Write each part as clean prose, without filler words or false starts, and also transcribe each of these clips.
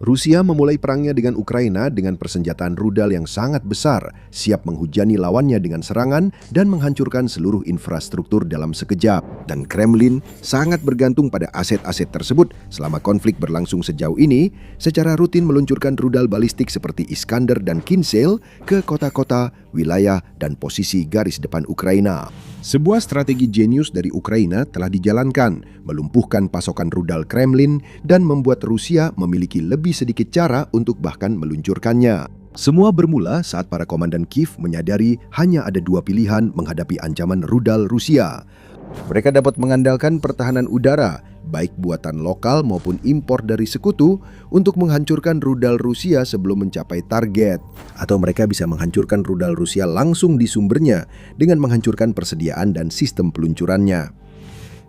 Rusia memulai perangnya dengan Ukraina dengan persenjataan rudal yang sangat besar, siap menghujani lawannya dengan serangan dan menghancurkan seluruh infrastruktur dalam sekejap. Dan Kremlin sangat bergantung pada aset-aset tersebut selama konflik berlangsung sejauh ini, secara rutin meluncurkan rudal balistik seperti Iskander dan Kinzhal ke kota-kota, wilayah, dan posisi garis depan Ukraina. Sebuah strategi jenius dari Ukraina telah dijalankan, melumpuhkan pasokan rudal Kremlin dan membuat Rusia memiliki lebih sedikit cara untuk bahkan meluncurkannya. Semua bermula saat para komandan Kiev menyadari hanya ada dua pilihan menghadapi ancaman rudal Rusia. Mereka dapat mengandalkan pertahanan udara, baik buatan lokal maupun impor dari sekutu, untuk menghancurkan rudal Rusia sebelum mencapai target. Atau mereka bisa menghancurkan rudal Rusia langsung di sumbernya dengan menghancurkan persediaan dan sistem peluncurannya.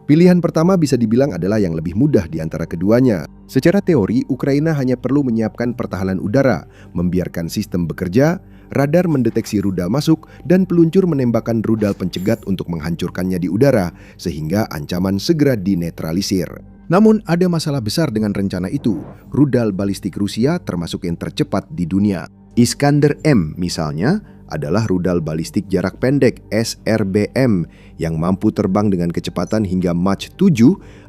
Pilihan pertama bisa dibilang adalah yang lebih mudah di antara keduanya. Secara teori, Ukraina hanya perlu menyiapkan pertahanan udara, membiarkan sistem bekerja, radar mendeteksi rudal masuk, dan peluncur menembakkan rudal pencegat untuk menghancurkannya di udara, sehingga ancaman segera dinetralisir. Namun ada masalah besar dengan rencana itu. Rudal balistik Rusia termasuk yang tercepat di dunia. Iskander M misalnya adalah rudal balistik jarak pendek SRBM yang mampu terbang dengan kecepatan hingga Mach 7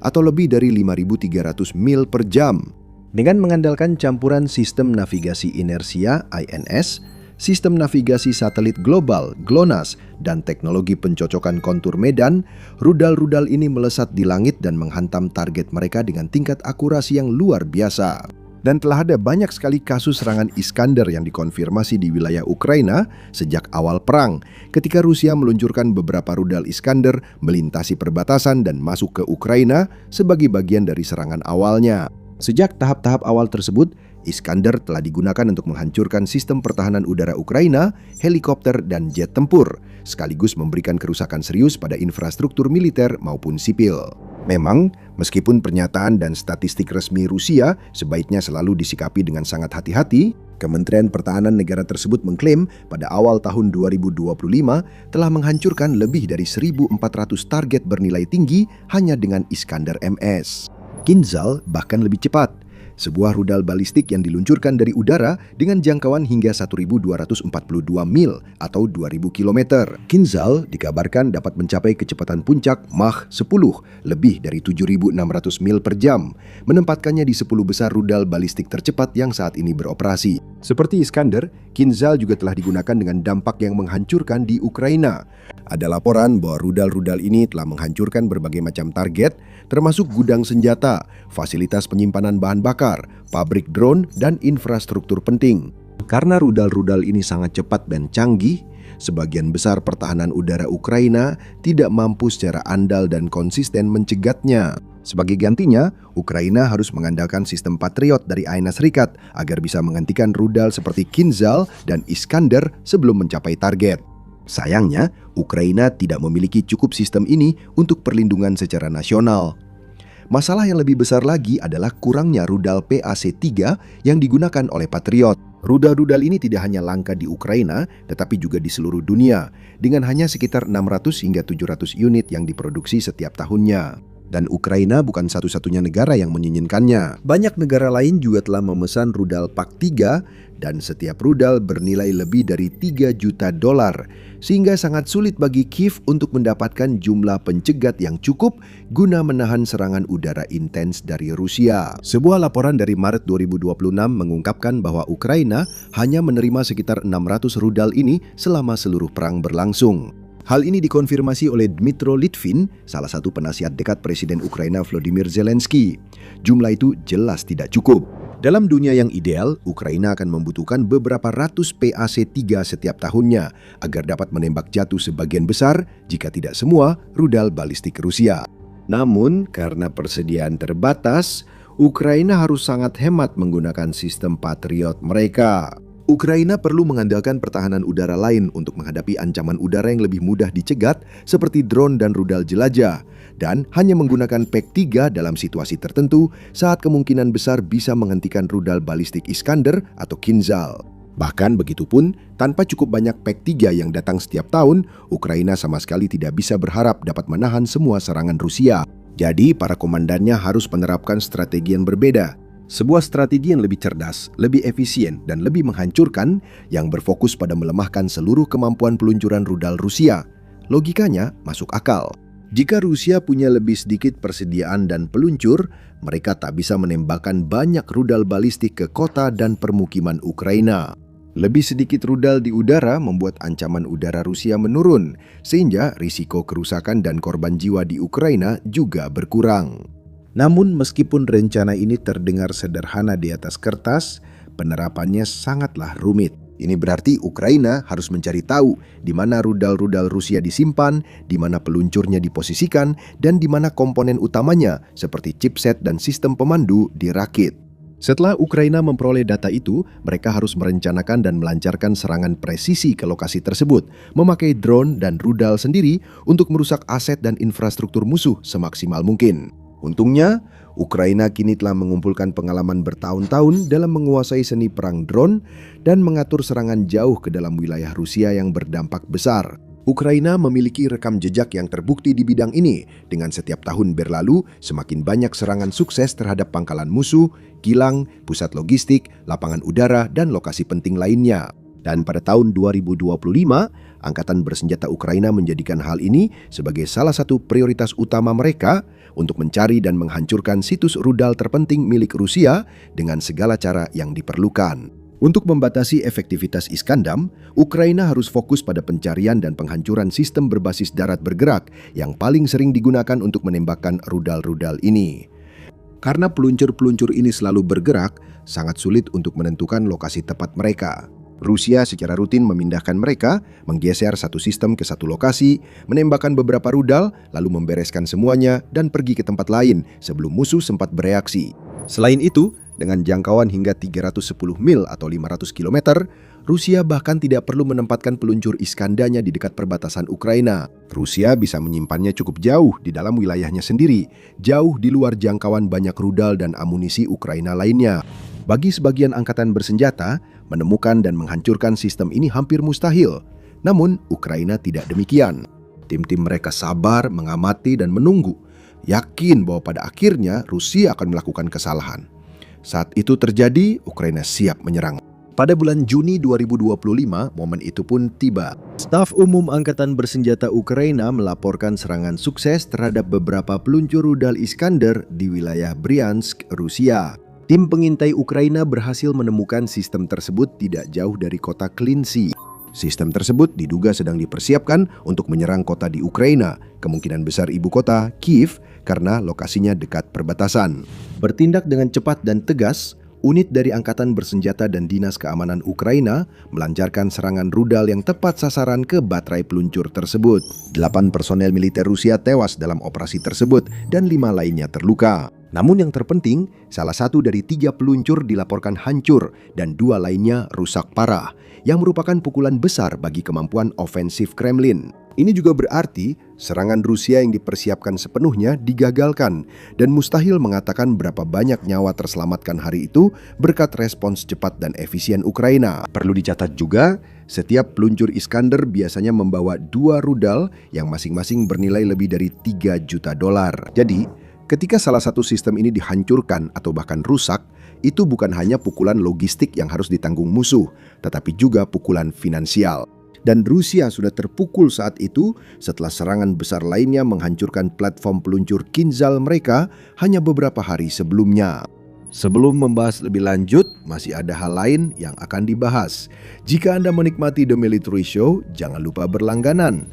atau lebih dari 5.300 mil per jam. Dengan mengandalkan campuran sistem navigasi inersia INS, sistem navigasi satelit global GLONASS, dan teknologi pencocokan kontur medan, rudal-rudal ini melesat di langit dan menghantam target mereka dengan tingkat akurasi yang luar biasa. Dan telah ada banyak sekali kasus serangan Iskander yang dikonfirmasi di wilayah Ukraina sejak awal perang, ketika Rusia meluncurkan beberapa rudal Iskander melintasi perbatasan dan masuk ke Ukraina sebagai bagian dari serangan awalnya. Sejak tahap-tahap awal tersebut, Iskander telah digunakan untuk menghancurkan sistem pertahanan udara Ukraina, helikopter, dan jet tempur, sekaligus memberikan kerusakan serius pada infrastruktur militer maupun sipil. Memang, meskipun pernyataan dan statistik resmi Rusia sebaiknya selalu disikapi dengan sangat hati-hati, Kementerian Pertahanan negara tersebut mengklaim pada awal tahun 2025 telah menghancurkan lebih dari 1.400 target bernilai tinggi hanya dengan Iskander MS. Kinzhal bahkan lebih cepat. Sebuah rudal balistik yang diluncurkan dari udara dengan jangkauan hingga 1.242 mil atau 2.000 km. Kinzhal dikabarkan dapat mencapai kecepatan puncak Mach 10, lebih dari 7.600 mil per jam, menempatkannya di 10 besar rudal balistik tercepat yang saat ini beroperasi. Seperti Iskander, Kinzhal juga telah digunakan dengan dampak yang menghancurkan di Ukraina. Ada laporan bahwa rudal-rudal ini telah menghancurkan berbagai macam target, termasuk gudang senjata, fasilitas penyimpanan bahan bakar, pabrik drone, dan infrastruktur penting. Karena rudal-rudal ini sangat cepat dan canggih, sebagian besar pertahanan udara Ukraina tidak mampu secara andal dan konsisten mencegatnya. Sebagai gantinya, Ukraina harus mengandalkan sistem Patriot dari Amerika Serikat agar bisa menghentikan rudal seperti Kinzhal dan Iskander sebelum mencapai target. Sayangnya, Ukraina tidak memiliki cukup sistem ini untuk perlindungan secara nasional. Masalah yang lebih besar lagi adalah kurangnya rudal PAC-3 yang digunakan oleh Patriot. Rudal-rudal ini tidak hanya langka di Ukraina, tetapi juga di seluruh dunia, dengan hanya sekitar 600 hingga 700 unit yang diproduksi setiap tahunnya. Dan Ukraina bukan satu-satunya negara yang menginginkannya. Banyak negara lain juga telah memesan rudal PAC-3 dan setiap rudal bernilai lebih dari $3 juta, sehingga sangat sulit bagi Kiev untuk mendapatkan jumlah pencegat yang cukup guna menahan serangan udara intens dari Rusia. Sebuah laporan dari Maret 2026 mengungkapkan bahwa Ukraina hanya menerima sekitar 600 rudal ini selama seluruh perang berlangsung. Hal ini dikonfirmasi oleh Dmytro Litvin, salah satu penasihat dekat Presiden Ukraina Volodymyr Zelensky. Jumlah itu jelas tidak cukup. Dalam dunia yang ideal, Ukraina akan membutuhkan beberapa ratus PAC-3 setiap tahunnya agar dapat menembak jatuh sebagian besar, jika tidak semua, rudal balistik Rusia. Namun, karena persediaan terbatas, Ukraina harus sangat hemat menggunakan sistem Patriot mereka. Ukraina perlu mengandalkan pertahanan udara lain untuk menghadapi ancaman udara yang lebih mudah dicegat seperti drone dan rudal jelajah, dan hanya menggunakan PAC-3 dalam situasi tertentu saat kemungkinan besar bisa menghentikan rudal balistik Iskander atau Kinzhal. Bahkan begitupun, tanpa cukup banyak PAC-3 yang datang setiap tahun, Ukraina sama sekali tidak bisa berharap dapat menahan semua serangan Rusia. Jadi para komandannya harus menerapkan strategi yang berbeda. Sebuah strategi yang lebih cerdas, lebih efisien, dan lebih menghancurkan yang berfokus pada melemahkan seluruh kemampuan peluncuran rudal Rusia. Logikanya masuk akal. Jika Rusia punya lebih sedikit persediaan dan peluncur, mereka tak bisa menembakkan banyak rudal balistik ke kota dan permukiman Ukraina. Lebih sedikit rudal di udara membuat ancaman udara Rusia menurun, sehingga risiko kerusakan dan korban jiwa di Ukraina juga berkurang. Namun meskipun rencana ini terdengar sederhana di atas kertas, penerapannya sangatlah rumit. Ini berarti Ukraina harus mencari tahu di mana rudal-rudal Rusia disimpan, di mana peluncurnya diposisikan, dan di mana komponen utamanya seperti chipset dan sistem pemandu dirakit. Setelah Ukraina memperoleh data itu, mereka harus merencanakan dan melancarkan serangan presisi ke lokasi tersebut, memakai drone dan rudal sendiri untuk merusak aset dan infrastruktur musuh semaksimal mungkin. Untungnya, Ukraina kini telah mengumpulkan pengalaman bertahun-tahun dalam menguasai seni perang drone dan mengatur serangan jauh ke dalam wilayah Rusia yang berdampak besar. Ukraina memiliki rekam jejak yang terbukti di bidang ini. Dengan setiap tahun berlalu, semakin banyak serangan sukses terhadap pangkalan musuh, kilang, pusat logistik, lapangan udara, dan lokasi penting lainnya. Dan pada tahun 2025, Angkatan Bersenjata Ukraina menjadikan hal ini sebagai salah satu prioritas utama mereka untuk mencari dan menghancurkan situs rudal terpenting milik Rusia dengan segala cara yang diperlukan. Untuk membatasi efektivitas Iskandam, Ukraina harus fokus pada pencarian dan penghancuran sistem berbasis darat bergerak yang paling sering digunakan untuk menembakkan rudal-rudal ini. Karena peluncur-peluncur ini selalu bergerak, sangat sulit untuk menentukan lokasi tepat mereka. Rusia secara rutin memindahkan mereka, menggeser satu sistem ke satu lokasi, menembakkan beberapa rudal, lalu membereskan semuanya dan pergi ke tempat lain sebelum musuh sempat bereaksi. Selain itu, dengan jangkauan hingga 310 mil atau 500 km, Rusia bahkan tidak perlu menempatkan peluncur Iskandanya di dekat perbatasan Ukraina. Rusia bisa menyimpannya cukup jauh di dalam wilayahnya sendiri, jauh di luar jangkauan banyak rudal dan amunisi Ukraina lainnya. Bagi sebagian angkatan bersenjata, menemukan dan menghancurkan sistem ini hampir mustahil. Namun, Ukraina tidak demikian. Tim-tim mereka sabar, mengamati, dan menunggu, yakin bahwa pada akhirnya Rusia akan melakukan kesalahan. Saat itu terjadi, Ukraina siap menyerang. Pada bulan Juni 2025, momen itu pun tiba. Staf Umum Angkatan Bersenjata Ukraina melaporkan serangan sukses terhadap beberapa peluncur rudal Iskander di wilayah Bryansk, Rusia. Tim pengintai Ukraina berhasil menemukan sistem tersebut tidak jauh dari kota Klincy. Sistem tersebut diduga sedang dipersiapkan untuk menyerang kota di Ukraina, kemungkinan besar ibu kota, Kiev, karena lokasinya dekat perbatasan. Bertindak dengan cepat dan tegas, unit dari Angkatan Bersenjata dan Dinas Keamanan Ukraina melancarkan serangan rudal yang tepat sasaran ke baterai peluncur tersebut. 8 personel militer Rusia tewas dalam operasi tersebut dan 5 lainnya terluka. Namun yang terpenting, salah satu dari 3 peluncur dilaporkan hancur dan 2 lainnya rusak parah, yang merupakan pukulan besar bagi kemampuan ofensif Kremlin. Ini juga berarti serangan Rusia yang dipersiapkan sepenuhnya digagalkan dan mustahil mengatakan berapa banyak nyawa terselamatkan hari itu berkat respons cepat dan efisien Ukraina. Perlu dicatat juga, setiap peluncur Iskander biasanya membawa 2 rudal yang masing-masing bernilai lebih dari $3 juta. Jadi, ketika salah satu sistem ini dihancurkan atau bahkan rusak, itu bukan hanya pukulan logistik yang harus ditanggung musuh, tetapi juga pukulan finansial. Dan Rusia sudah terpukul saat itu setelah serangan besar lainnya menghancurkan platform peluncur Kinzhal mereka hanya beberapa hari sebelumnya. Sebelum membahas lebih lanjut, masih ada hal lain yang akan dibahas. Jika Anda menikmati The Military Show, jangan lupa berlangganan.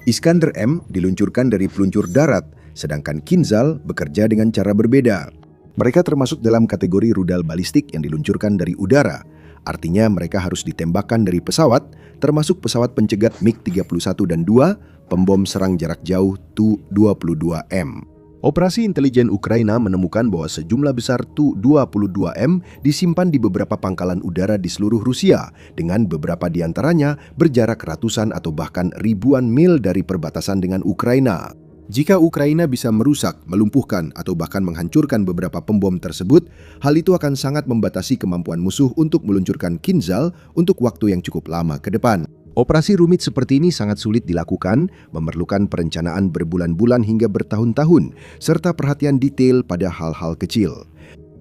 Iskander M diluncurkan dari peluncur darat, sedangkan Kinzhal bekerja dengan cara berbeda. Mereka termasuk dalam kategori rudal balistik yang diluncurkan dari udara. Artinya mereka harus ditembakkan dari pesawat, termasuk pesawat pencegat MiG-31 dan 2, pembom serang jarak jauh Tu-22M. Operasi intelijen Ukraina menemukan bahwa sejumlah besar Tu-22M disimpan di beberapa pangkalan udara di seluruh Rusia, dengan beberapa di antaranya berjarak ratusan atau bahkan ribuan mil dari perbatasan dengan Ukraina. Jika Ukraina bisa merusak, melumpuhkan, atau bahkan menghancurkan beberapa pembom tersebut, hal itu akan sangat membatasi kemampuan musuh untuk meluncurkan Kinzhal untuk waktu yang cukup lama ke depan. Operasi rumit seperti ini sangat sulit dilakukan, memerlukan perencanaan berbulan-bulan hingga bertahun-tahun, serta perhatian detail pada hal-hal kecil.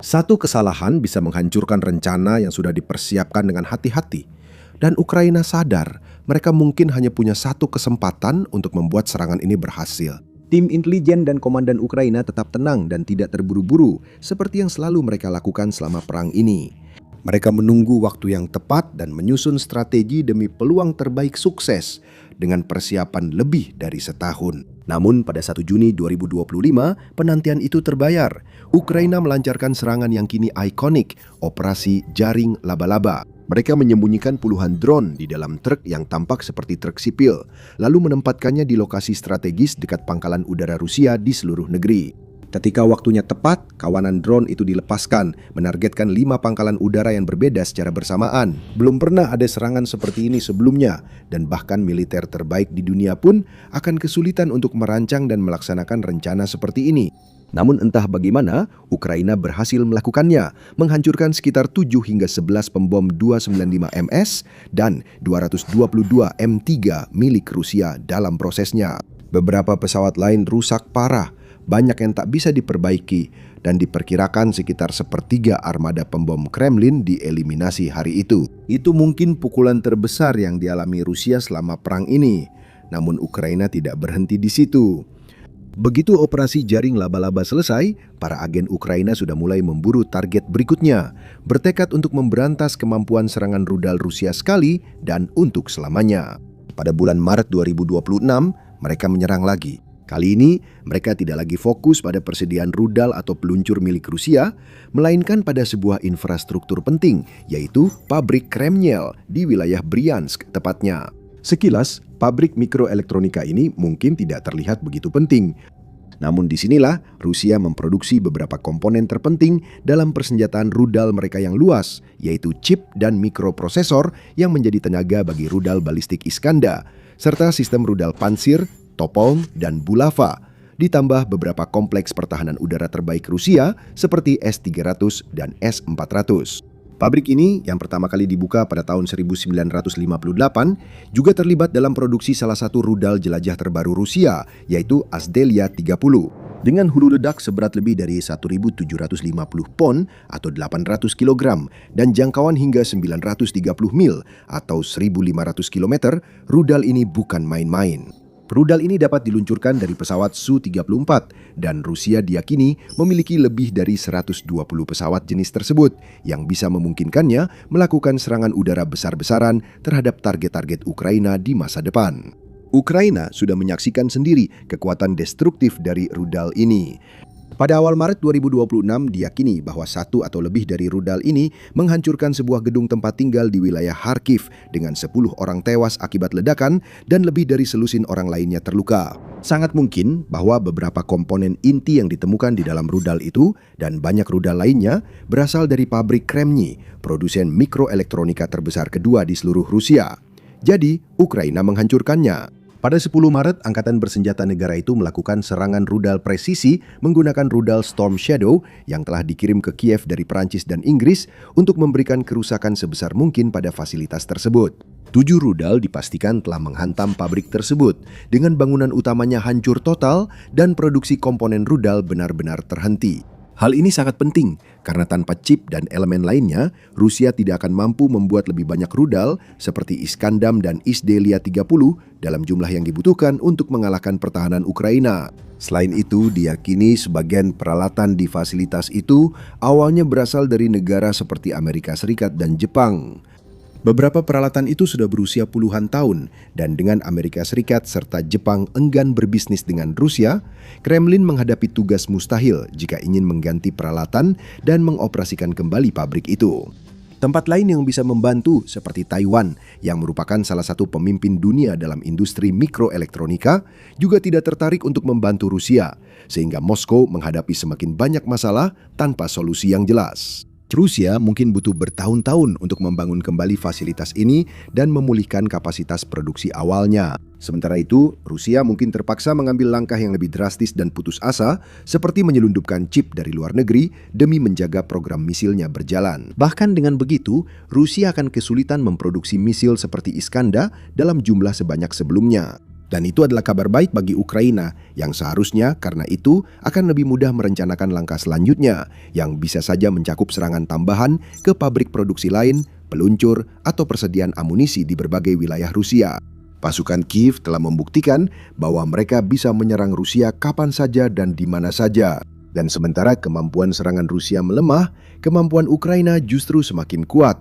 Satu kesalahan bisa menghancurkan rencana yang sudah dipersiapkan dengan hati-hati. Dan Ukraina sadar, mereka mungkin hanya punya satu kesempatan untuk membuat serangan ini berhasil. Tim intelijen dan komandan Ukraina tetap tenang dan tidak terburu-buru, seperti yang selalu mereka lakukan selama perang ini. Mereka menunggu waktu yang tepat dan menyusun strategi demi peluang terbaik sukses dengan persiapan lebih dari setahun. Namun pada 1 Juni 2025, penantian itu terbayar. Ukraina melancarkan serangan yang kini ikonik, Operasi Jaring Laba-Laba. Mereka menyembunyikan puluhan drone di dalam truk yang tampak seperti truk sipil, lalu menempatkannya di lokasi strategis dekat pangkalan udara Rusia di seluruh negeri. Ketika waktunya tepat, kawanan drone itu dilepaskan, menargetkan 5 pangkalan udara yang berbeda secara bersamaan. Belum pernah ada serangan seperti ini sebelumnya, dan bahkan militer terbaik di dunia pun akan kesulitan untuk merancang dan melaksanakan rencana seperti ini. Namun entah bagaimana, Ukraina berhasil melakukannya, menghancurkan sekitar 7 hingga 11 pembom 295 MS dan 222 M3 milik Rusia dalam prosesnya. Beberapa pesawat lain rusak parah, banyak yang tak bisa diperbaiki, dan diperkirakan sekitar sepertiga armada pembom Kremlin dieliminasi hari itu. Itu mungkin pukulan terbesar yang dialami Rusia selama perang ini. Namun Ukraina tidak berhenti di situ. Begitu operasi jaring laba-laba selesai, para agen Ukraina sudah mulai memburu target berikutnya, bertekad untuk memberantas kemampuan serangan rudal Rusia sekali dan untuk selamanya. Pada bulan Maret 2026, mereka menyerang lagi. Kali ini, mereka tidak lagi fokus pada persediaan rudal atau peluncur milik Rusia, melainkan pada sebuah infrastruktur penting, yaitu pabrik Kremnyel di wilayah Bryansk tepatnya. Sekilas, pabrik mikroelektronika ini mungkin tidak terlihat begitu penting. Namun disinilah Rusia memproduksi beberapa komponen terpenting dalam persenjataan rudal mereka yang luas, yaitu chip dan mikroprosesor yang menjadi tenaga bagi rudal balistik Iskandar, serta sistem rudal Pansir, Topol, dan Bulava, ditambah beberapa kompleks pertahanan udara terbaik Rusia seperti S-300 dan S-400. Pabrik ini yang pertama kali dibuka pada tahun 1958 juga terlibat dalam produksi salah satu rudal jelajah terbaru Rusia, yaitu Azdelia 30. Dengan hulu ledak seberat lebih dari 1.750 pon atau 800 kg dan jangkauan hingga 930 mil atau 1.500 km, rudal ini bukan main-main. Rudal ini dapat diluncurkan dari pesawat Su-34 dan Rusia diyakini memiliki lebih dari 120 pesawat jenis tersebut yang bisa memungkinkannya melakukan serangan udara besar-besaran terhadap target-target Ukraina di masa depan. Ukraina sudah menyaksikan sendiri kekuatan destruktif dari rudal ini. Pada awal Maret 2026 diyakini bahwa satu atau lebih dari rudal ini menghancurkan sebuah gedung tempat tinggal di wilayah Kharkiv dengan 10 orang tewas akibat ledakan dan lebih dari selusin orang lainnya terluka. Sangat mungkin bahwa beberapa komponen inti yang ditemukan di dalam rudal itu dan banyak rudal lainnya berasal dari pabrik Kremny, produsen mikroelektronika terbesar kedua di seluruh Rusia. Jadi, Ukraina menghancurkannya. Pada 10 Maret, Angkatan Bersenjata Negara itu melakukan serangan rudal presisi menggunakan rudal Storm Shadow yang telah dikirim ke Kiev dari Prancis dan Inggris untuk memberikan kerusakan sebesar mungkin pada fasilitas tersebut. 7 rudal dipastikan telah menghantam pabrik tersebut, dengan bangunan utamanya hancur total dan produksi komponen rudal benar-benar terhenti. Hal ini sangat penting karena tanpa chip dan elemen lainnya, Rusia tidak akan mampu membuat lebih banyak rudal seperti Iskandar dan Izdelia 30 dalam jumlah yang dibutuhkan untuk mengalahkan pertahanan Ukraina. Selain itu, diyakini sebagian peralatan di fasilitas itu awalnya berasal dari negara seperti Amerika Serikat dan Jepang. Beberapa peralatan itu sudah berusia puluhan tahun, dan dengan Amerika Serikat serta Jepang enggan berbisnis dengan Rusia, Kremlin menghadapi tugas mustahil jika ingin mengganti peralatan dan mengoperasikan kembali pabrik itu. Tempat lain yang bisa membantu seperti Taiwan, yang merupakan salah satu pemimpin dunia dalam industri mikroelektronika, juga tidak tertarik untuk membantu Rusia, sehingga Moskow menghadapi semakin banyak masalah tanpa solusi yang jelas. Rusia mungkin butuh bertahun-tahun untuk membangun kembali fasilitas ini dan memulihkan kapasitas produksi awalnya. Sementara itu, Rusia mungkin terpaksa mengambil langkah yang lebih drastis dan putus asa, seperti menyelundupkan chip dari luar negeri demi menjaga program misilnya berjalan. Bahkan dengan begitu, Rusia akan kesulitan memproduksi misil seperti Iskandar dalam jumlah sebanyak sebelumnya. Dan itu adalah kabar baik bagi Ukraina, yang seharusnya karena itu akan lebih mudah merencanakan langkah selanjutnya, yang bisa saja mencakup serangan tambahan ke pabrik produksi lain, peluncur, atau persediaan amunisi di berbagai wilayah Rusia. Pasukan Kiev telah membuktikan bahwa mereka bisa menyerang Rusia kapan saja dan di mana saja. Dan sementara kemampuan serangan Rusia melemah, kemampuan Ukraina justru semakin kuat.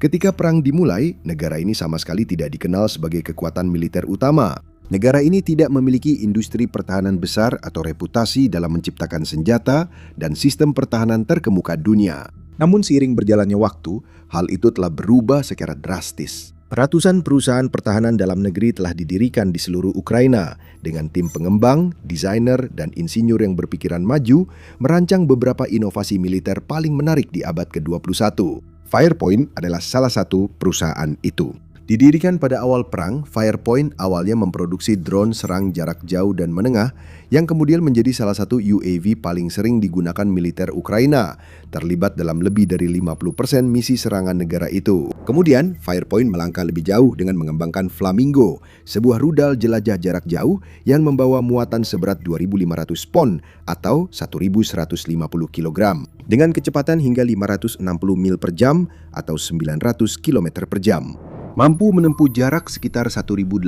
Ketika perang dimulai, negara ini sama sekali tidak dikenal sebagai kekuatan militer utama. Negara ini tidak memiliki industri pertahanan besar atau reputasi dalam menciptakan senjata dan sistem pertahanan terkemuka dunia. Namun seiring berjalannya waktu, hal itu telah berubah secara drastis. Ratusan perusahaan pertahanan dalam negeri telah didirikan di seluruh Ukraina dengan tim pengembang, desainer, dan insinyur yang berpikiran maju merancang beberapa inovasi militer paling menarik di abad ke-21. Firepoint adalah salah satu perusahaan itu. Didirikan pada awal perang, Firepoint awalnya memproduksi drone serang jarak jauh dan menengah yang kemudian menjadi salah satu UAV paling sering digunakan militer Ukraina, terlibat dalam lebih dari 50% misi serangan negara itu. Kemudian, Firepoint melangkah lebih jauh dengan mengembangkan Flamingo, sebuah rudal jelajah jarak jauh yang membawa muatan seberat 2.500 pon atau 1.150 kg, dengan kecepatan hingga 560 mil per jam atau 900 km per jam. Mampu menempuh jarak sekitar 1.850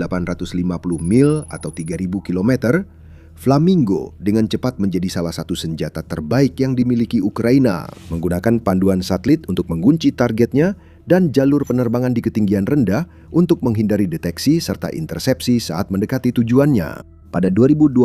mil atau 3.000 km, Flamingo dengan cepat menjadi salah satu senjata terbaik yang dimiliki Ukraina, menggunakan panduan satelit untuk mengunci targetnya dan jalur penerbangan di ketinggian rendah untuk menghindari deteksi serta intersepsi saat mendekati tujuannya. Pada 2026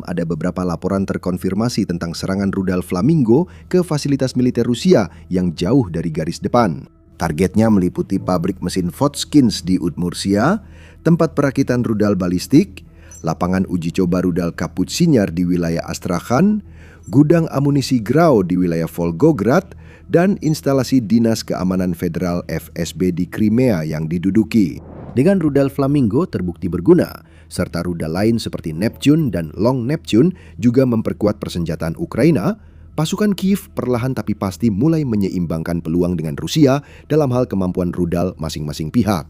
ada beberapa laporan terkonfirmasi tentang serangan rudal Flamingo ke fasilitas militer Rusia yang jauh dari garis depan. Targetnya meliputi pabrik mesin Votskins di Udmurtia, tempat perakitan rudal balistik, lapangan uji coba rudal Kaput-Sinyar di wilayah Astrakhan, gudang amunisi Grau di wilayah Volgograd, dan instalasi Dinas Keamanan Federal FSB di Crimea yang diduduki. Dengan rudal Flamingo terbukti berguna, serta rudal lain seperti Neptune dan Long Neptune juga memperkuat persenjataan Ukraina. Pasukan Kiev perlahan tapi pasti mulai menyeimbangkan peluang dengan Rusia dalam hal kemampuan rudal masing-masing pihak.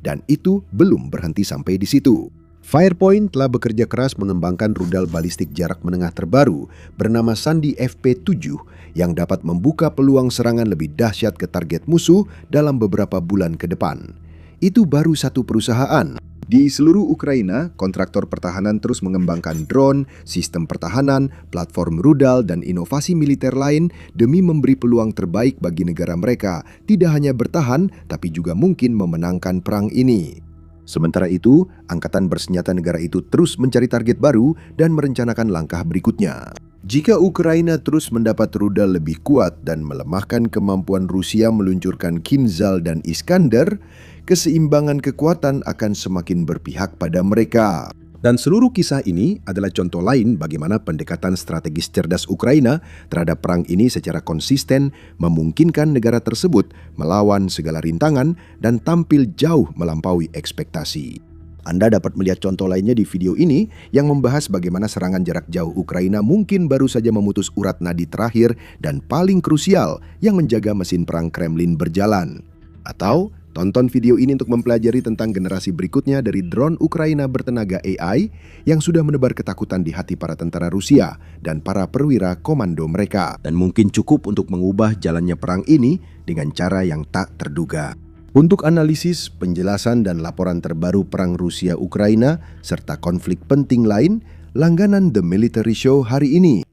Dan itu belum berhenti sampai di situ. Firepoint telah bekerja keras mengembangkan rudal balistik jarak menengah terbaru bernama Sandy FP7 yang dapat membuka peluang serangan lebih dahsyat ke target musuh dalam beberapa bulan ke depan. Itu baru satu perusahaan. Di seluruh Ukraina, kontraktor pertahanan terus mengembangkan drone, sistem pertahanan, platform rudal, dan inovasi militer lain demi memberi peluang terbaik bagi negara mereka, tidak hanya bertahan, tapi juga mungkin memenangkan perang ini. Sementara itu, angkatan bersenjata negara itu terus mencari target baru dan merencanakan langkah berikutnya. Jika Ukraina terus mendapat rudal lebih kuat dan melemahkan kemampuan Rusia meluncurkan Kinzhal dan Iskander, keseimbangan kekuatan akan semakin berpihak pada mereka. Dan seluruh kisah ini adalah contoh lain bagaimana pendekatan strategis cerdas Ukraina terhadap perang ini secara konsisten memungkinkan negara tersebut melawan segala rintangan dan tampil jauh melampaui ekspektasi. Anda dapat melihat contoh lainnya di video ini yang membahas bagaimana serangan jarak jauh Ukraina mungkin baru saja memutus urat nadi terakhir dan paling krusial yang menjaga mesin perang Kremlin berjalan. Atau tonton video ini untuk mempelajari tentang generasi berikutnya dari drone Ukraina bertenaga AI yang sudah menebar ketakutan di hati para tentara Rusia dan para perwira komando mereka. Dan mungkin cukup untuk mengubah jalannya perang ini dengan cara yang tak terduga. Untuk analisis, penjelasan, dan laporan terbaru perang Rusia-Ukraina serta konflik penting lain, langganan The Military Show hari ini.